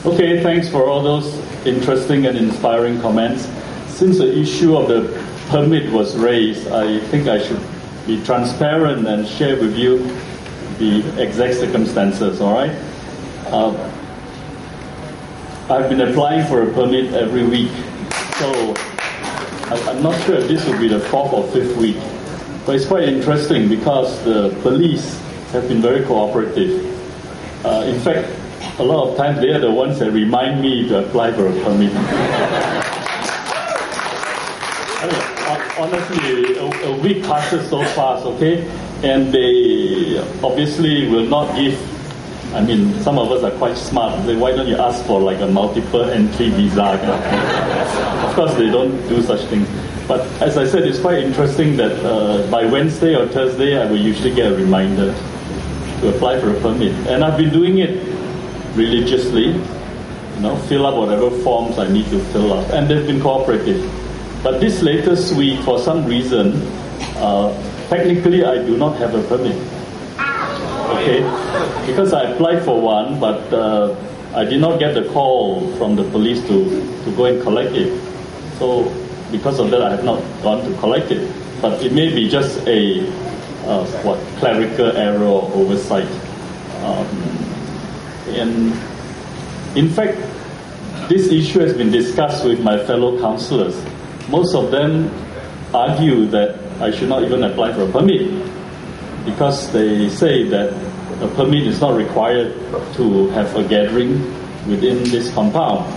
Okay, thanks for all those interesting and inspiring comments. Since the issue of the permit was raised, I think I should be transparent and share with you the exact circumstances, all right? I've been applying for a permit every week, so I'm not sure if this will be the 4th or 5th week, but it's quite interesting because the police have been very cooperative. In fact, a lot of times they are the ones that remind me to apply for a permit. Honestly, a week passes so fast, okay? And they obviously will not give, I mean, some of us are quite smart. They, why don't you ask for like a multiple entry visa? Of course, they don't do such things. But as I said, it's quite interesting that by Wednesday or Thursday, I will usually get a reminder to apply for a permit. And I've been doing it religiously, fill up whatever forms I need to fill up. And they've been cooperative. But this latest week, for some reason, technically I do not have a permit. Okay? Because I applied for one, but I did not get the call from the police to go and collect it. So because of that, I have not gone to collect it. But it may be just a clerical error or oversight. And in fact, this issue has been discussed with my fellow councillors. Most of them argue that I should not even apply for a permit because they say that a permit is not required to have a gathering within this compound.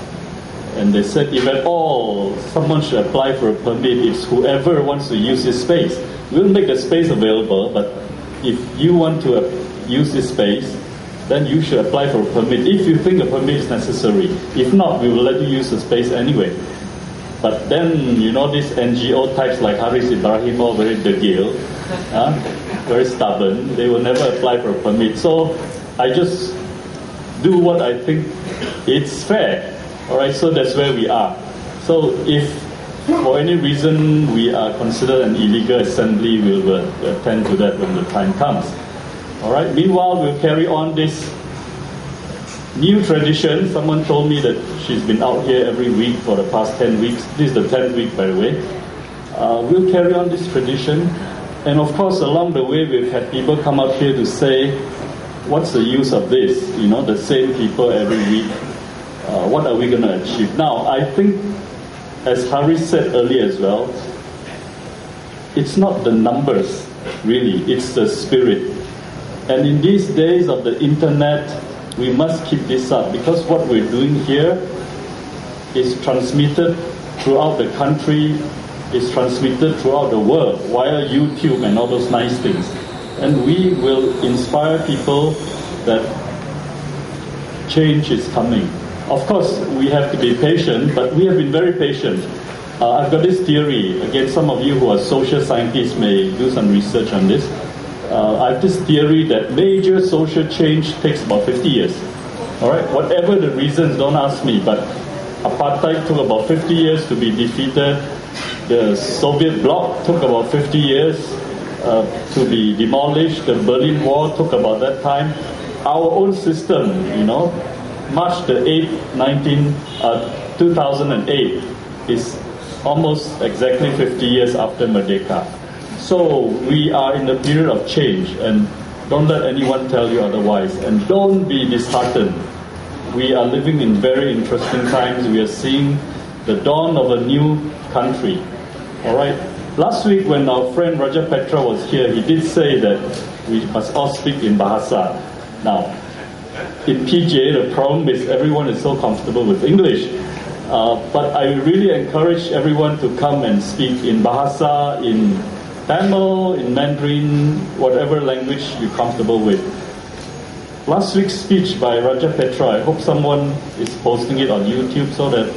And they said if at all someone should apply for a permit, it's whoever wants to use this space. We'll make the space available, but if you want to use this space, then you should apply for a permit if you think a permit is necessary. If not, we will let you use the space anyway. But then, these NGO types like Haris Ibrahim are very degil, very stubborn. They will never apply for a permit. So I just do what I think it's fair. All right, so that's where we are. So if for any reason we are considered an illegal assembly, we will attend to that when the time comes. All right. Meanwhile, we'll carry on this new tradition. Someone told me that she's been out here every week for the past 10 weeks. This is the 10th week, by the way. We'll carry on this tradition. And of course, along the way, we've had people come up here to say, what's the use of this? The same people every week. What are we going to achieve? Now, I think, as Hari said earlier as well, it's not the numbers, really. It's the spirit. And in these days of the internet, we must keep this up because what we're doing here is transmitted throughout the country, is transmitted throughout the world via YouTube and all those nice things. And we will inspire people that change is coming. Of course, we have to be patient, but we have been very patient. I've got this theory. Again, some of you who are social scientists may do some research on this. I have this theory that major social change takes about 50 years. All right, whatever the reasons, don't ask me, but apartheid took about 50 years to be defeated. The Soviet bloc took about 50 years to be demolished. The Berlin Wall took about that time. Our own system, March the 8th, 2008 is almost exactly 50 years after Merdeka. So we are in a period of change, and don't let anyone tell you otherwise. And don't be disheartened. We are living in very interesting times. We are seeing the dawn of a new country. All right. Last week when our friend Raja Petra was here, he did say that we must all speak in Bahasa. Now, in PJ, the problem is everyone is so comfortable with English. But I really encourage everyone to come and speak in Bahasa, in Tamil, in Mandarin, whatever language you're comfortable with. Last week's speech by Raja Petra, I hope someone is posting it on YouTube so that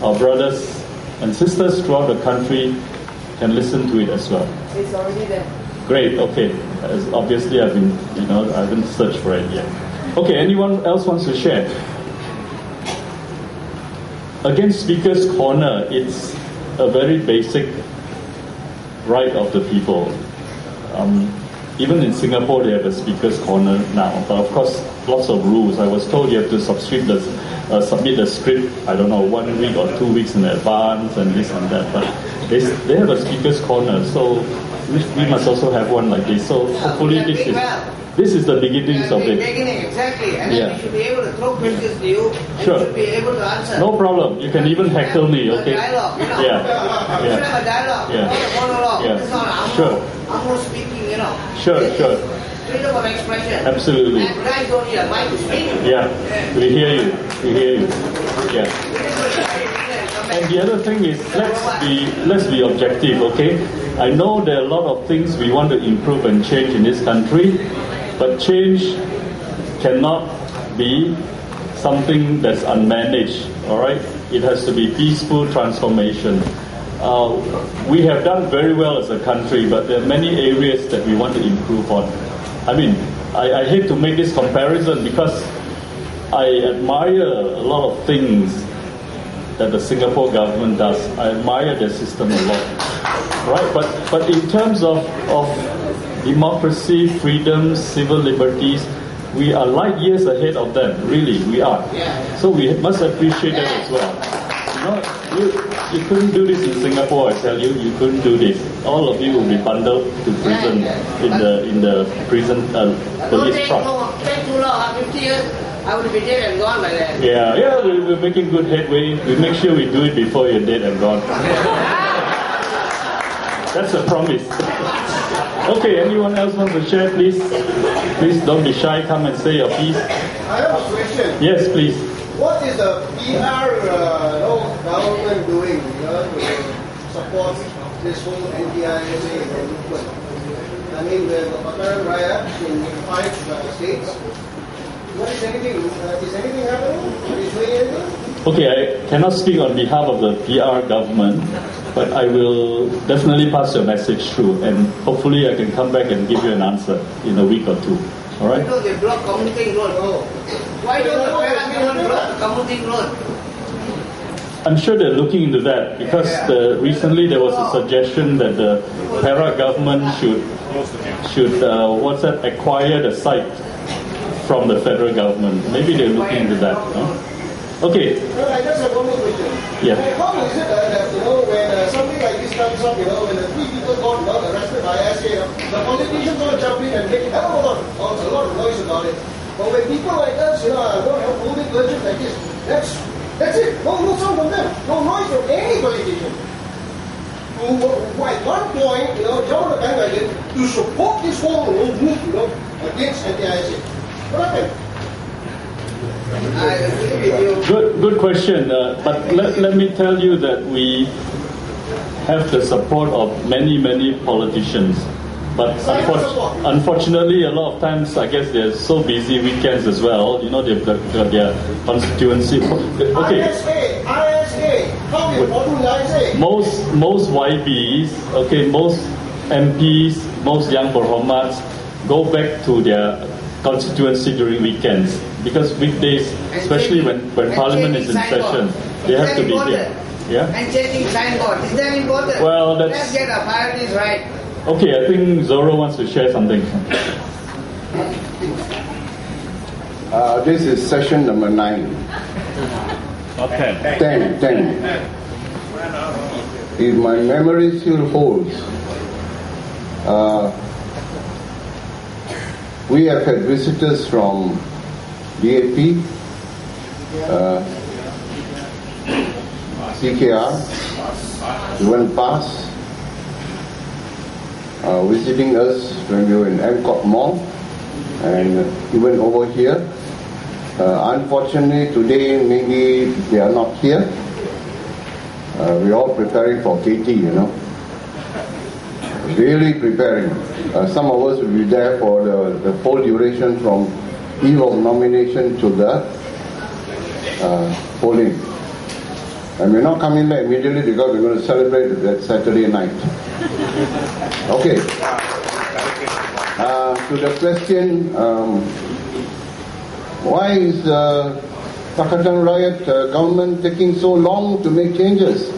our brothers and sisters throughout the country can listen to it as well. It's already there. Great, okay. As obviously I haven't searched for it yet. Okay, anyone else wants to share? Again, Speaker's Corner, it's a very basic right of the people. Even in Singapore, they have a speaker's corner now. But of course, lots of rules. I was told you have to submit the script, I don't know, 1 week or 2 weeks in advance and this and that. But they have a speaker's corner, so we must also have one like this. So hopefully this is the beginnings of it. Beginning, exactly. And then we should be able to throw questions to you and you should be able to answer. No problem. You can even heckle me, okay? Dialogue, Yeah. You should have a dialogue, not a monologue. It's not I'm speaking, Sure. Freedom of expression. Absolutely. And guys don't need a mic to speak. Yeah. We hear you. Yeah. And the other thing is, let's be objective, okay? I know there are a lot of things we want to improve and change in this country, but change cannot be something that's unmanaged, all right? It has to be peaceful transformation. We have done very well as a country, but there are many areas that we want to improve on. I mean, I hate to make this comparison because I admire a lot of things that the Singapore government does. I admire their system a lot, right? But in terms of democracy, freedom, civil liberties, we are light years ahead of them. Really, we are. So we must appreciate that as well. You couldn't do this in Singapore, I tell you. You couldn't do this. All of you will be bundled to prison in the prison police truck. Take too long, 50 years. I would be dead and gone by then. Yeah, we're making good headway. We make sure we do it before you're dead and gone. That's a promise. Okay, anyone else want to share, please? Please don't be shy. Come and say your piece. I have a question. Yes, please. What is the PR government doing to support this whole anti-ISA movement? I mean, the Pakatan riot in 5 states. Is anything happening? Is doing anything? Okay, I cannot speak on behalf of the PR government, but I will definitely pass your message through, and hopefully I can come back and give you an answer in a week or two. All right? Why don't they block commuting road? Why don't the government block the commuting road? I'm sure they're looking into that because recently there was a suggestion that the Perak government should acquire the site from the federal government. Maybe they're looking into that. No? Okay. I just have one more question. Yeah. How is it that when something like this comes up, when the 3 people got arrested by ISA, the politicians all jump in and make a lot of noise about it. But when people like us, are holding virgins like this, that's it. No sound from them. No noise from any politician. Who at one point, jump on the bandwagon to support this whole move, against anti-ISA. What happened? I agree with you. Good question. But let me tell you that we have the support of many politicians. But unfortunately, a lot of times, I guess they're so busy weekends as well. They've got their constituency. Okay. ISA. How important ISA? Most YBs, most MPs, most young Berhormats go back to their constituency during weekends because weekdays, especially when Parliament is in session, they have to be here. Yeah? And changing signboard. Is that important? Well, let's get our priorities right. Okay, I think Zoro wants to share something. This is session number 9. Okay. 10. If my memory still holds, we have had visitors from DAP, CKR, even PAS, visiting us when we were in MCOT Mall, and even over here. Unfortunately, today maybe they are not here. We're all preparing for KT, Really preparing. Some of us will be there for the whole duration from eve of nomination to the polling. And we're not coming back immediately because we're going to celebrate that Saturday night. Okay. To the question, why is the Pakatan riot government taking so long to make changes?